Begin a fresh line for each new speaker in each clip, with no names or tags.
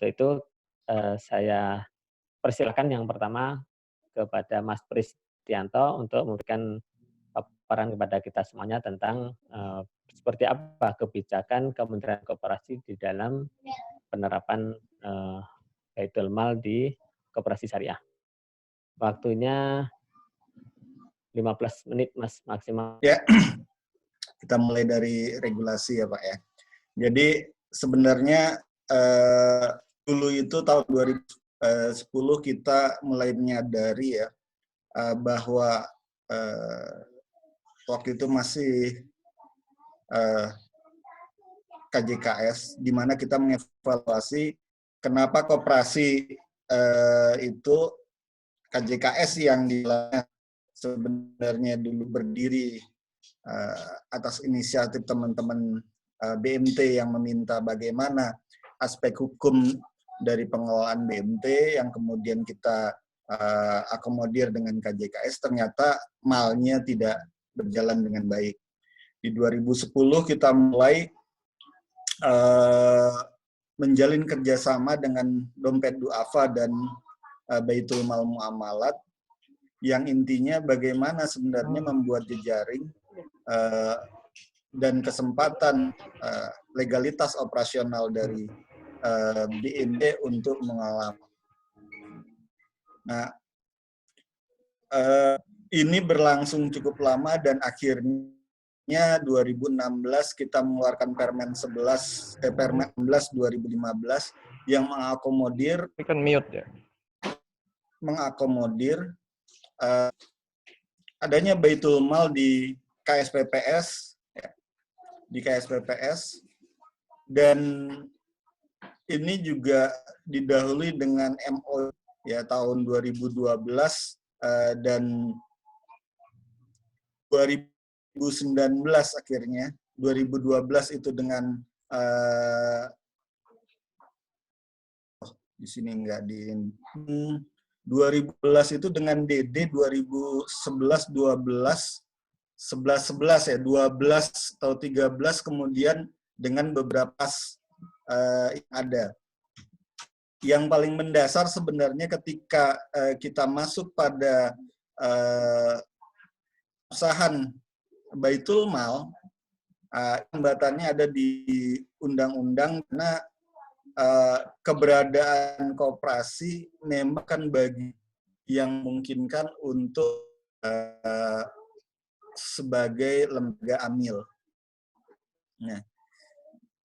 itu saya persilakan yang pertama kepada Mas Pristianto untuk memberikan paparan kepada kita semuanya tentang seperti apa kebijakan Kementerian Koperasi di dalam penerapan Baitul Mal di Koperasi Syariah. Waktunya 15 menit, Mas, maksimal.
Ya, kita mulai dari regulasi ya Pak ya. Jadi sebenarnya dulu itu tahun 2010 kita mulai menyadari ya bahwa waktu itu masih KJKS, di mana kita mengevaluasi kenapa koperasi itu KJKS yang sebenarnya dulu berdiri atas inisiatif teman-teman BMT yang meminta bagaimana aspek hukum dari pengelolaan BMT yang kemudian kita akomodir dengan KJKS, ternyata malnya tidak berjalan dengan baik. Di 2010 kita mulai menjalin kerjasama dengan Dompet Duafa dan Baitul Mal Muamalat, yang intinya bagaimana sebenarnya membuat jejaring dan kesempatan legalitas operasional dari BMT untuk mengelola. Nah, ini berlangsung cukup lama dan akhirnya 2016 kita mengeluarkan Permen 11 2015 yang mengakomodir adanya Baitul Mal di KSPPS dan ini juga didahului dengan MO ya tahun 2012 dan 2019 akhirnya 2012 itu dengan di sini enggak di 2012 itu dengan DD 2011 12 11 ya 12 atau 13 kemudian dengan beberapa yang ada. Yang paling mendasar sebenarnya ketika kita masuk pada usahaan Baitul Mal, hambatannya ada di undang-undang karena keberadaan koperasi memang kan bagi yang memungkinkan untuk sebagai lembaga amil. Nah,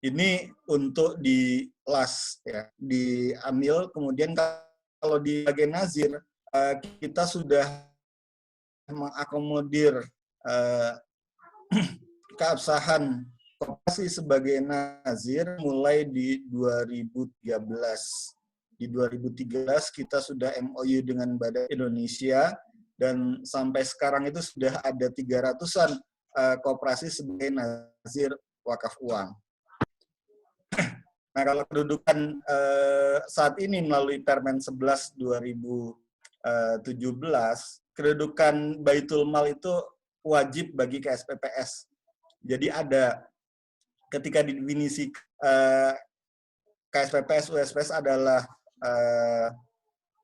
ini untuk di LAS ya, di amil. Kemudian kalau di bagian nazir kita sudah mengakomodir keabsahan koperasi sebagai nazir mulai di 2013. Di 2013 kita sudah MOU dengan Badan Indonesia dan sampai sekarang itu sudah ada 300-an koperasi sebagai nazir wakaf uang. Nah, kalau kedudukan saat ini melalui Permen 11 2017, kedudukan Baitul Mal itu wajib bagi KSPPS. Jadi ada ketika definisi KSPPS USPS adalah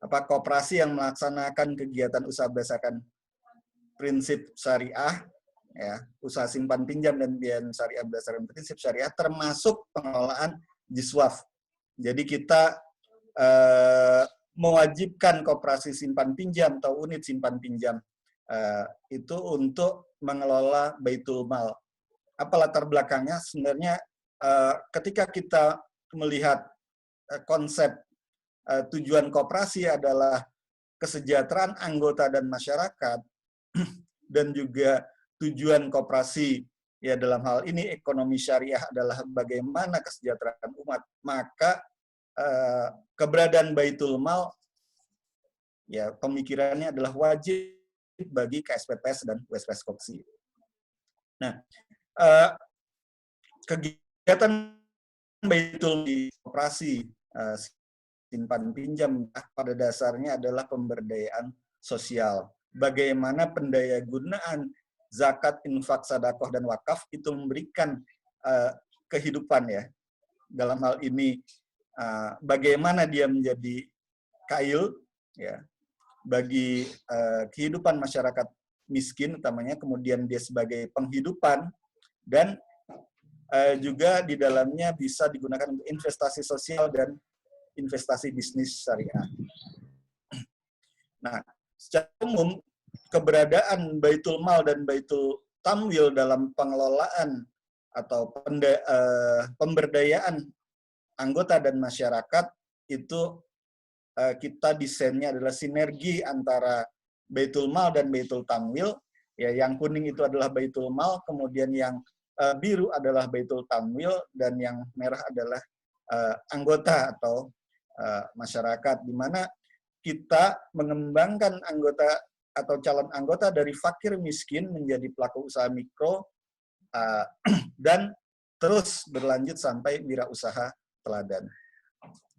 koperasi yang melaksanakan kegiatan usaha berdasarkan prinsip syariah, ya, usaha simpan pinjam dan pembiayaan syariah berdasarkan prinsip syariah, termasuk pengelolaan jiswaf. Jadi kita mewajibkan koperasi simpan pinjam atau unit simpan pinjam itu untuk mengelola Baitul Mal. Apa latar belakangnya? Sebenarnya ketika kita melihat konsep tujuan koperasi adalah kesejahteraan anggota dan masyarakat, dan juga tujuan koperasi ya dalam hal ini ekonomi syariah adalah bagaimana kesejahteraan umat, maka keberadaan Baitul Mal ya pemikirannya adalah wajib bagi KSPPS dan USPS Koperasi. Nah, kegiatan Baitul di koperasi simpan pinjam pada dasarnya adalah pemberdayaan sosial. Bagaimana pendayagunaan zakat, infak, sedekah dan wakaf itu memberikan kehidupan ya. Dalam hal ini bagaimana dia menjadi kail ya bagi kehidupan masyarakat miskin utamanya, kemudian dia sebagai penghidupan, dan juga di dalamnya bisa digunakan untuk investasi sosial dan investasi bisnis syariah. Nah, secara umum keberadaan Baitul Mal dan Baitul Tamwil dalam pengelolaan atau pemberdayaan anggota dan masyarakat itu kita desainnya adalah sinergi antara Baitul Mal dan Baitul Tamwil. Ya, yang kuning itu adalah Baitul Mal, kemudian yang biru adalah Baitul Tamwil, dan yang merah adalah anggota atau masyarakat, di mana kita mengembangkan anggota atau calon anggota dari fakir miskin menjadi pelaku usaha mikro dan terus berlanjut sampai wirausaha teladan.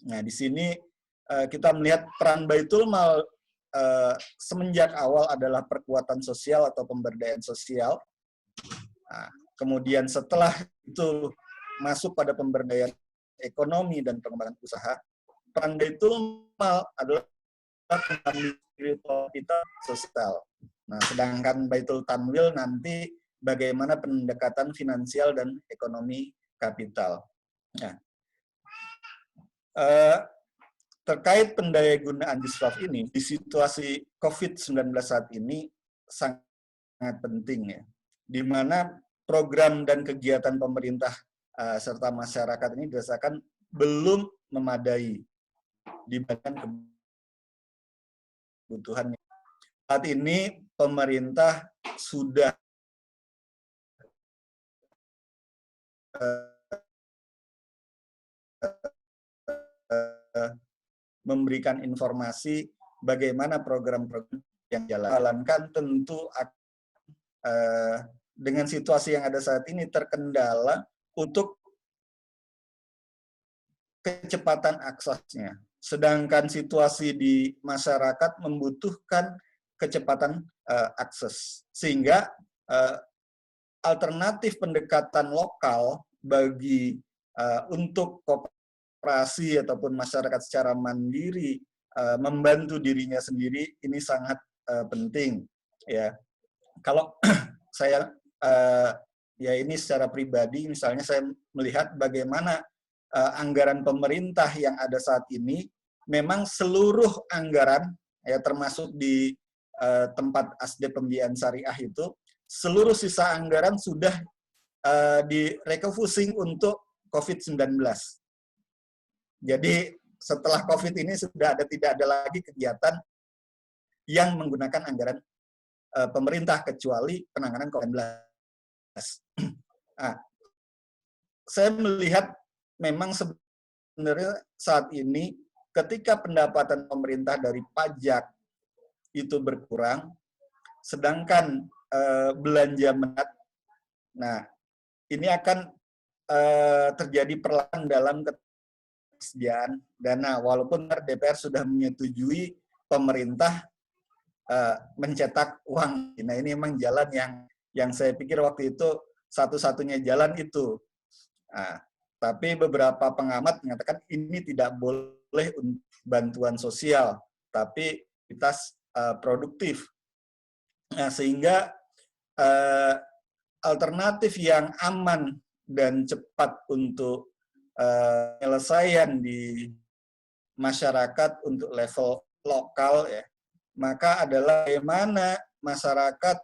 Nah, di sini kita melihat peran Baitul Mal semenjak awal adalah perkuatan sosial atau pemberdayaan sosial. Nah, kemudian setelah itu masuk pada pemberdayaan ekonomi dan pengembangan usaha, peran Baitul Mal adalah kita sosial. Nah, sedangkan Baitul Tamwil nanti bagaimana pendekatan finansial dan ekonomi kapital. Nah, terkait pendayagunaan Jiswaf ini di situasi COVID-19 saat ini sangat penting ya, di mana program dan kegiatan pemerintah serta masyarakat ini dirasakan belum memadai dibandingkan kebutuhannya. Saat ini pemerintah sudah memberikan informasi bagaimana program-program yang jalankan. Tentu dengan situasi yang ada saat ini terkendala untuk kecepatan aksesnya. Sedangkan situasi di masyarakat membutuhkan kecepatan akses. Sehingga alternatif pendekatan lokal bagi untuk koperasi ataupun masyarakat secara mandiri membantu dirinya sendiri ini sangat penting ya. Kalau saya ya ini secara pribadi, misalnya saya melihat bagaimana anggaran pemerintah yang ada saat ini, memang seluruh anggaran ya termasuk di tempat asdep pembiayaan syariah itu, seluruh sisa anggaran sudah di-refocusing untuk COVID-19. Jadi setelah COVID ini sudah tidak ada lagi kegiatan yang menggunakan anggaran pemerintah kecuali penanganan COVID-19. Nah, saya melihat memang sebenarnya saat ini ketika pendapatan pemerintah dari pajak itu berkurang, sedangkan belanja menat, nah ini akan terjadi perlahan dalam kesediaan dana, walaupun DPR sudah menyetujui pemerintah mencetak uang. Nah, ini memang jalan yang saya pikir waktu itu satu-satunya jalan itu. Nah, tapi beberapa pengamat mengatakan ini tidak boleh untuk bantuan sosial, tapi kita produktif. Nah, sehingga alternatif yang aman dan cepat untuk penyelesaian di masyarakat untuk level lokal ya, maka adalah bagaimana masyarakat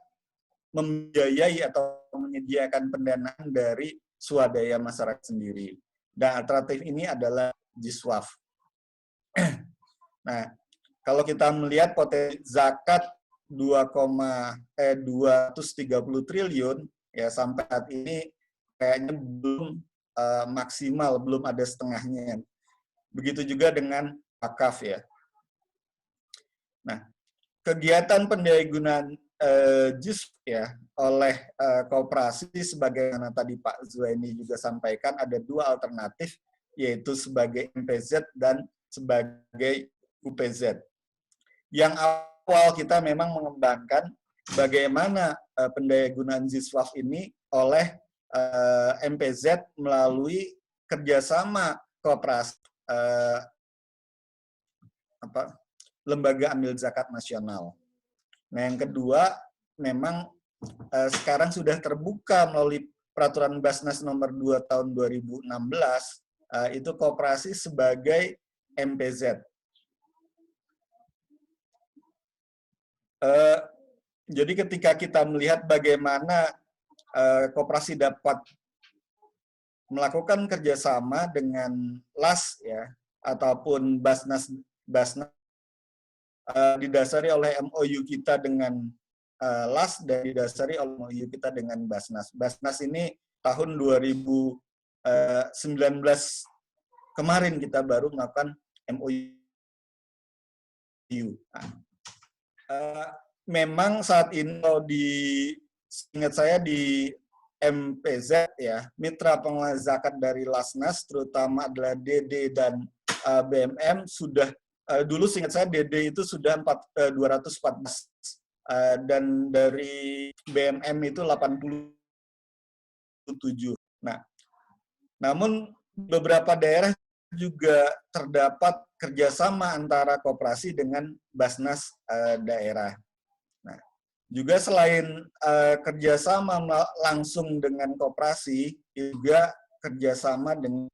membiayai atau menyediakan pendanaan dari swadaya masyarakat sendiri. Dan alternatif ini adalah Jiswaf. Nah, kalau kita melihat potensi zakat 230 triliun ya sampai saat ini kayaknya belum maksimal, belum ada setengahnya. Begitu juga dengan wakaf ya. Nah, kegiatan pendayagunaan JIS ya oleh koperasi sebagaimana tadi Pak Zuhaini juga sampaikan, ada dua alternatif, yaitu sebagai MPZ dan sebagai UPZ. Yang awal kita memang mengembangkan bagaimana pendayagunaan JISWAF ini oleh MPZ melalui kerjasama koperasi eh, lembaga amil zakat nasional. Nah, yang kedua, memang sekarang sudah terbuka melalui peraturan Basnas nomor 2 tahun 2016, itu koperasi sebagai MPZ. Jadi ketika kita melihat bagaimana koperasi dapat melakukan kerjasama dengan LAS ya ataupun Basnas didasari oleh MOU kita dengan LAS dan didasari oleh MOU kita dengan Basnas. Basnas ini tahun 2019 kemarin kita baru melakukan MOU. Memang saat ini ingat saya di MPZ ya, mitra pengelola zakat dari Lasnas terutama adalah DD dan BMM sudah dulu seingat saya DD itu sudah 214 dan dari BMM itu 87. Nah, namun beberapa daerah juga terdapat kerjasama antara koperasi dengan Basnas daerah. Nah, juga selain kerjasama langsung dengan koperasi, juga kerjasama dengan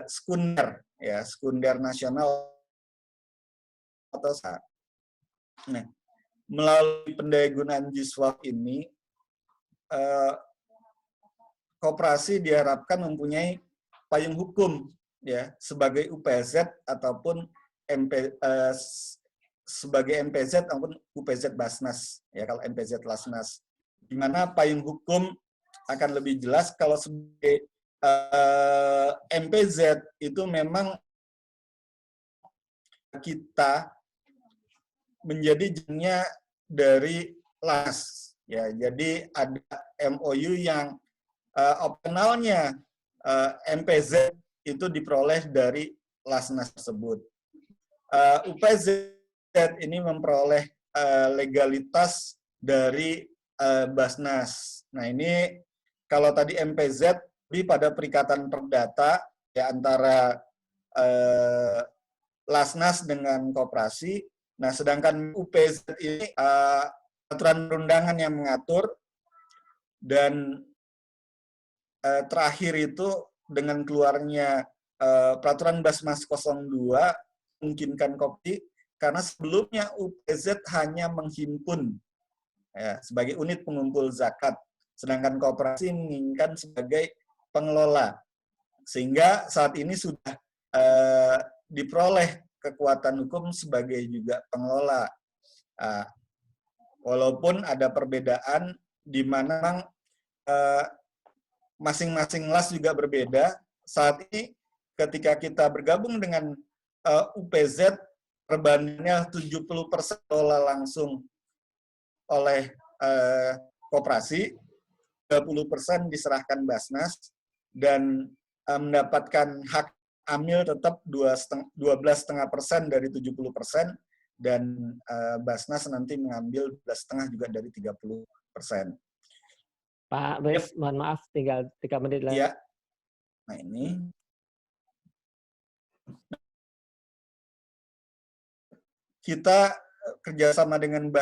sekunder, ya sekunder nasional atau SAR. Nah, melalui pendayagunaan Jiswaf ini, koperasi diharapkan mempunyai payung hukum ya sebagai UPZ ataupun sebagai MPZ ataupun UPZ Basnas ya kalau MPZ Lasnas, di mana payung hukum akan lebih jelas kalau sebagai MPZ itu memang kita menjadi jenisnya dari LAS ya, jadi ada MOU yang opsionalnya MPZ itu diperoleh dari Lasnas tersebut. UPZ ini memperoleh legalitas dari Basnas. Nah ini kalau tadi MPZ lebih pada perikatan perdata ya antara Lasnas dengan koperasi. Nah sedangkan UPZ ini aturan perundangan yang mengatur, dan terakhir itu dengan keluarnya peraturan Basnas 02 memungkinkan kopi karena sebelumnya UPZ hanya menghimpun ya, sebagai unit pengumpul zakat, sedangkan koperasi menginginkan sebagai pengelola, sehingga saat ini sudah diperoleh kekuatan hukum sebagai juga pengelola. Walaupun ada perbedaan di mana masing-masing LAS juga berbeda. Saat ini ketika kita bergabung dengan UPZ, perbandingannya 70% dikelola langsung oleh koperasi, 30% diserahkan Basnas, dan mendapatkan hak amil tetap 12,5% dari 70%, dan Basnas nanti mengambil 12,5% juga dari 30%.
Pak Wes, mohon maaf, tinggal 3 menit lagi.
Ya. Nah ini. Kita kerjasama dengan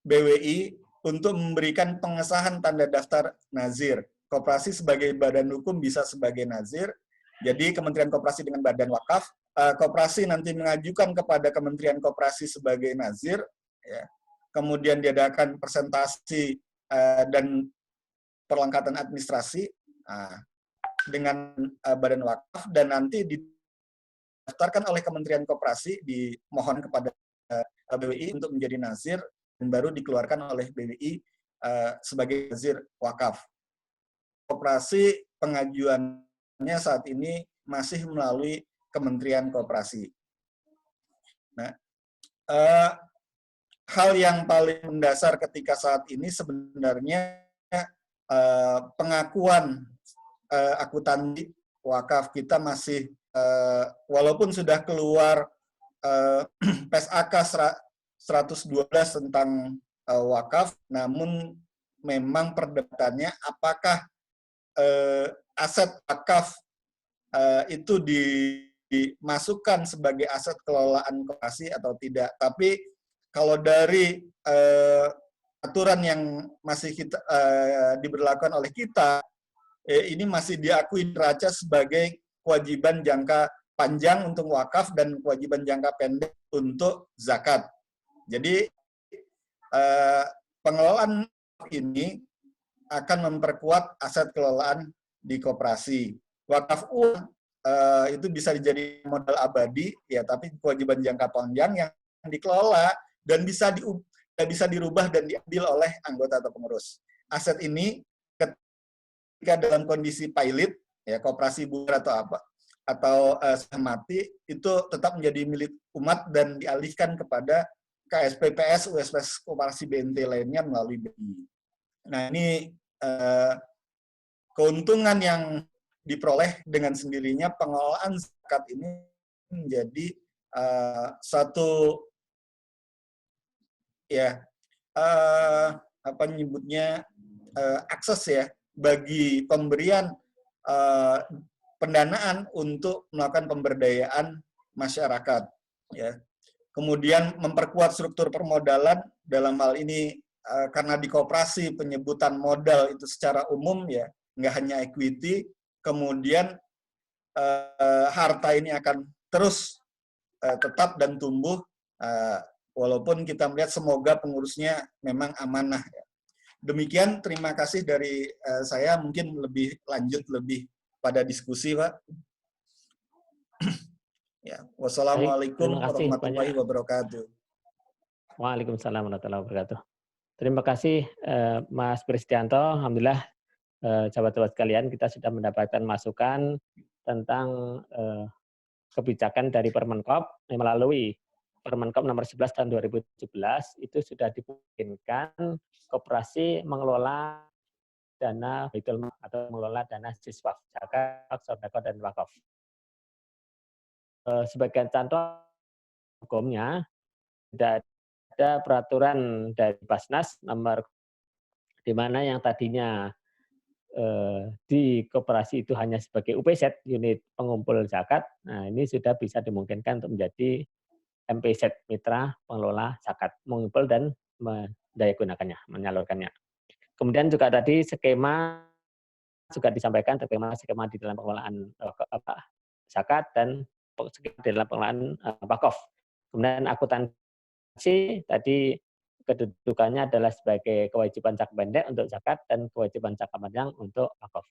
BWI untuk memberikan pengesahan tanda daftar nazir. Koperasi sebagai badan hukum bisa sebagai nazir. Jadi Kementerian Koperasi dengan Badan Wakaf, koperasi nanti mengajukan kepada Kementerian Koperasi sebagai nazir, ya. Kemudian diadakan presentasi dan perlengkapan administrasi dengan Badan Wakaf, dan nanti didaftarkan oleh Kementerian Koperasi, dimohon kepada BWI untuk menjadi nazir, dan baru dikeluarkan oleh BWI sebagai nazir wakaf. Koperasi pengajuannya saat ini masih melalui Kementerian Koperasi. Nah, hal yang paling mendasar ketika saat ini sebenarnya pengakuan akuntansi wakaf kita masih, walaupun sudah keluar PSAK 112 tentang wakaf, namun memang perdebatannya apakah aset wakaf itu dimasukkan sebagai aset kelolaan koperasi atau tidak. Tapi kalau dari aturan yang masih diberlakukan oleh kita, ini masih diakui neraca sebagai kewajiban jangka panjang untuk wakaf dan kewajiban jangka pendek untuk zakat. Jadi pengelolaan ini akan memperkuat aset kelolaan di koperasi. Wakaf uang itu bisa jadi modal abadi, ya, tapi kewajiban jangka panjang yang dikelola dan bisa dirubah dan diambil oleh anggota atau pengurus. Aset ini ketika dalam kondisi pilot, ya, koperasi bubar atau apa, atau mati, itu tetap menjadi milik umat dan dialihkan kepada KSPPS, USPS Koperasi BNT lainnya melalui BI. Nah, ini keuntungan yang diperoleh dengan sendirinya pengelolaan zakat ini menjadi satu, ya, apa nyebutnya, akses, ya, bagi pemberian pendanaan untuk melakukan pemberdayaan masyarakat, ya. Kemudian memperkuat struktur permodalan, dalam hal ini karena di koperasi penyebutan modal itu secara umum, ya, nggak hanya equity. Kemudian harta ini akan terus tetap dan tumbuh, walaupun kita melihat semoga pengurusnya memang amanah, ya. Demikian, terima kasih dari saya. Mungkin lebih lanjut, lebih pada diskusi, Pak. Ya,
Baik,
wassalamualaikum
terima kasih
warahmatullahi
banyak.
wabarakatuh.
Waalaikumsalam warahmatullahi wabarakatuh. Terima kasih Mas Pristianto. Alhamdulillah, sahabat-sahabat sekalian, kita sudah mendapatkan masukan tentang kebijakan dari Permenkop melalui Permenkop nomor 11 tahun 2017 itu sudah dimungkinkan koperasi mengelola dana baitul mal atau mengelola dana siswa zakat, sedekah dan wakaf. Sebagai contoh hukumnya, tidak ada peraturan dari Basnas nomor di mana yang tadinya di koperasi itu hanya sebagai UPZ, unit pengumpul zakat. Nah, ini sudah bisa dimungkinkan untuk menjadi MPZ, mitra pengelola zakat, mengumpul dan mendayagunakannya, menyalurkannya. Kemudian juga tadi skema juga disampaikan, skema di dalam pengelolaan zakat dan skema di dalam pengelolaan wakaf. Kemudian akuntansi tadi kedudukannya adalah sebagai kewajiban jangka pendek untuk zakat dan kewajiban jangka panjang untuk wakaf.